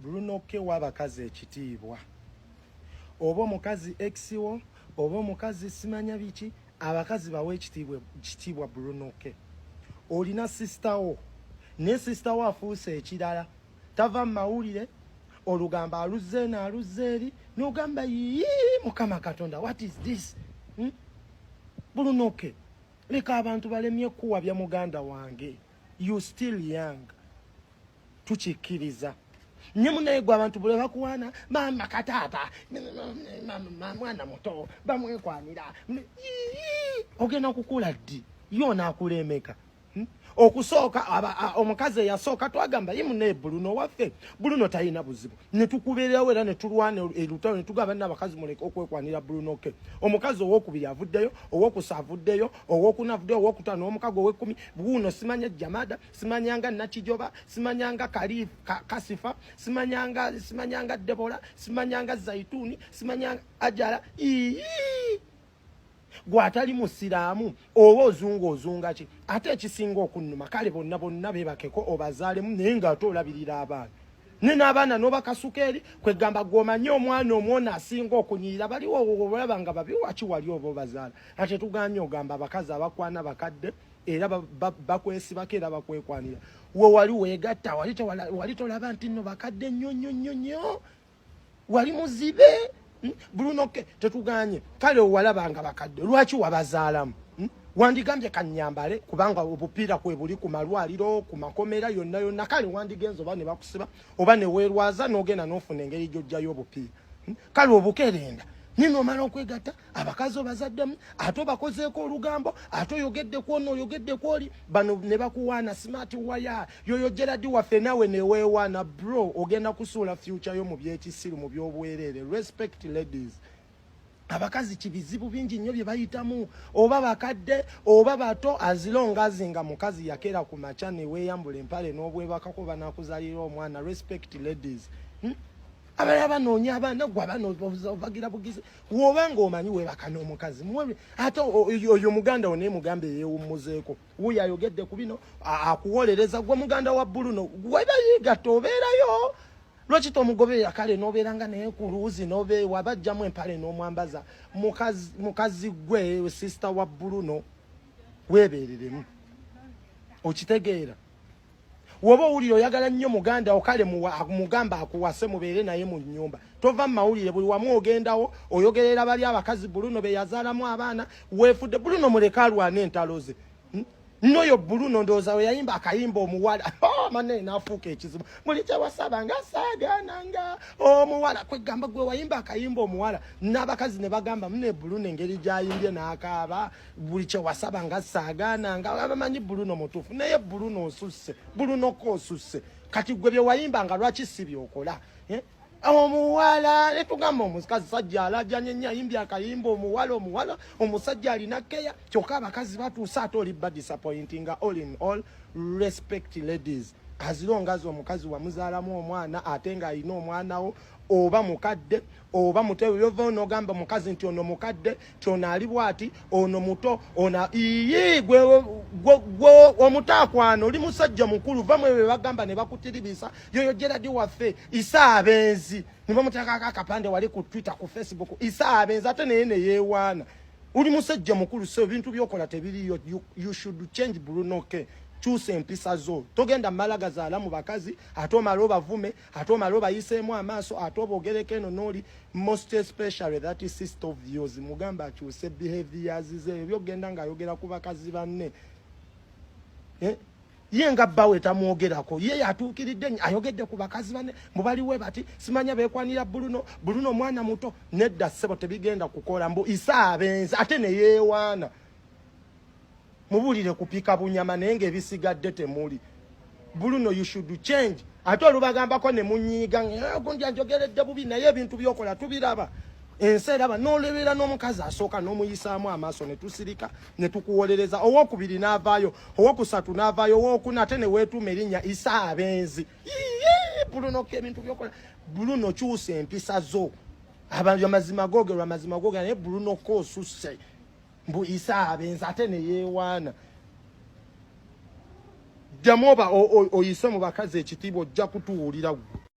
Bruno K ABAKAZI Ekitibwa. Oba mukazi exiwo, oba mukazi simanya biki, abakazi bawe ekitibwa Bruno K. Olina sister wo, ne sister wo afuuse ekirala. Tava mawulire, olugamba aluzze na aluzzeeri, n'ogamba yii Mukama Katonda, what is this? Bruno K, leka abantu balemye kuwabya muganda wange. You still young. Tukikkiriza. Nyemunaye gwa abantu bule bakuwana mama katata mwana muto bamwekwanira ogenda kukula ddi yona akulemeka okusooka omukazi yasooka twagamba yimune Bruno waffe Bruno tayina buzibu ne tukubeerawo era ne tulwana erutalo ne tugaba n'abakazi muleke okwekwanira Bruno K. Omukazi owokubiri avuddeyo, owokusavuddeyo, owokunavuddeyo, owokutano omukago ow'ekumi Bruno simanya Jamada, simanyanga Nakijoba, simanyanga Kasifa, simanyanga Debora, simanyanga Zaituni, simanyanga Ajala. Gwatali musiramu owo ozunga ki ate ekisinga okunnuma kale bonna bebakeko obazaalemu naye nga ate olabirira abaana nena abaana n'obakasukeri kwegamba gwomanyi omwana omwona asinga okunyirira baliwo olaba nga babi waki wali oba obazaala ate tuganye ogamba abakazi abakwana bakadde era bakwesibako era bakwekwanira we wali weegatta wali tolaba nti nno bakadde nnyo wali muzibe. Bruno K tetuganye kale owalabanga bakadde lwaki wabazaalamu wandigambye kannyambale kubanga obupiira kwe buli ku malwaliro ku makomera yonna kale wandigenzo oba ne bakusiba oba ne weerwaza n'ogenda n'ofuna engeri gy'ojjayo obupiira kale obukerenda nino omala okwegatta abakazi obazaddemu ate bakozeeko olugambo ate oyogedde kw'ono oyogedde kw'oli bano ne bakuwaana smart waya yoyo Gerard waffe nawe ne weewaana bro ogenda kusuula future yo mu byekisiru mu by'obwereere. Respect ladies. Abakazi kibizibu bingi nnyo bye bayitamu oba bakadde oba bato azilongazinga mukazi yakera ku maca ne weeyambula empale n'obwebakako banakuzalira omwana. Respect ladies. Abala banoonya abaana gwa bagira bugizi wobanga omanyi webaka n'omukazi muwe ate oyo muganda one mugambe yeewummuzeeko wuyo ayogedde ku bino akuwolereza gwe muganda wa Bruno webayiga tobeerayo lwaki tomugoberera kale n'obeeranga naye ku luuzi n'obe wabajjamu empale n'omwambaza mukazi gwe sister wa Bruno weebeereremu okitegeera. Woba owulira oyagala nnyo muganda okale mugamba akuwase mubeere naye mu nnyumba tova mawulire buli wamu ogendawo oyogerera bali abakazi Bruno be yazaalamu abaana weefudde Bruno muleka alwana entalo ze noyo Bruno ndooza we yayimba akayimba omuwala mane naafuuka ekizibu muli kyewasabanga saagananga omuwala kwegamba gwe wayimba akayimba omuwala n'abakazi ne bagamba mune Bruno engeri gy'ayimbye n'akaaba buli kyewasabanga saagananga abamanyi Bruno mutuufu naye Bruno osusse Bruno ko osusse kati gwe bye wayimba nga lwaki si byokola omuwala netugamba omukazi sajja alajjanye nnyo ayimbye akayimba omuwala omusajja alina keya kyokka abakazi batuusa ate oliba disappointing. All in all, respect ladies. Azilongazi omukazi wamuzaalamu omwana ate nga alina omwana wo oba mukadde oba mutewe byova onogamba mukazi nti ono mukadde kyona ali bwati ono muto ona gwe omutaakwano oli musajja mukulu vamwe be bagamba ne bakutiribisa yoyo Gerard waffe isa abenzi ne bamuteekako akapande wali ku Twitter ku Facebook isa abenzi ate naye ne yeewaana oli musajja mukulu so ebintu byokola tebiriyo. You should change Bruno K. Kyusa empisa zo togenda malaga zaala mu bakazi ate omala obavume ate omala obayiseemu amaaso ate obogereko eno n'oli most especially that is sister of yours mugamba akyuse behaviors ze byogenda ng'ayogera ku bakazi banne ye nga bawe tamwogerako ye yatuukiridde ayogedde ku bakazi banne mubaliwe bati simanya beekwanira Bruno mwana muto nedda ssebo tebigenda kukola mbu isa abenzi ate ne yeewaana mubulire kupika bunyama naye ng'ebisigadde temuli. Bruno, you should change. Ate olubagambako ne munyiiga gundi anjogeredde bubi naye ebintu byokola tubiraba ensi eraba n'olebera n'omukazi asooka n'omuyisaamu amaaso ne tusirika ne tukuwolereza owokubiri n'avaayo owokusatu n'avaayo owokuna ate ne weetuuma erinnya isa abenzi. Bruno K ebintu byokola Bruno kyusa empisa zo amazima googerwa naye Bruno K osusse mbu isa abenzi ate ne yeewaana. Ddamu oba oyise mu bakazi ekitiibwa ojja kutuwulira gwe.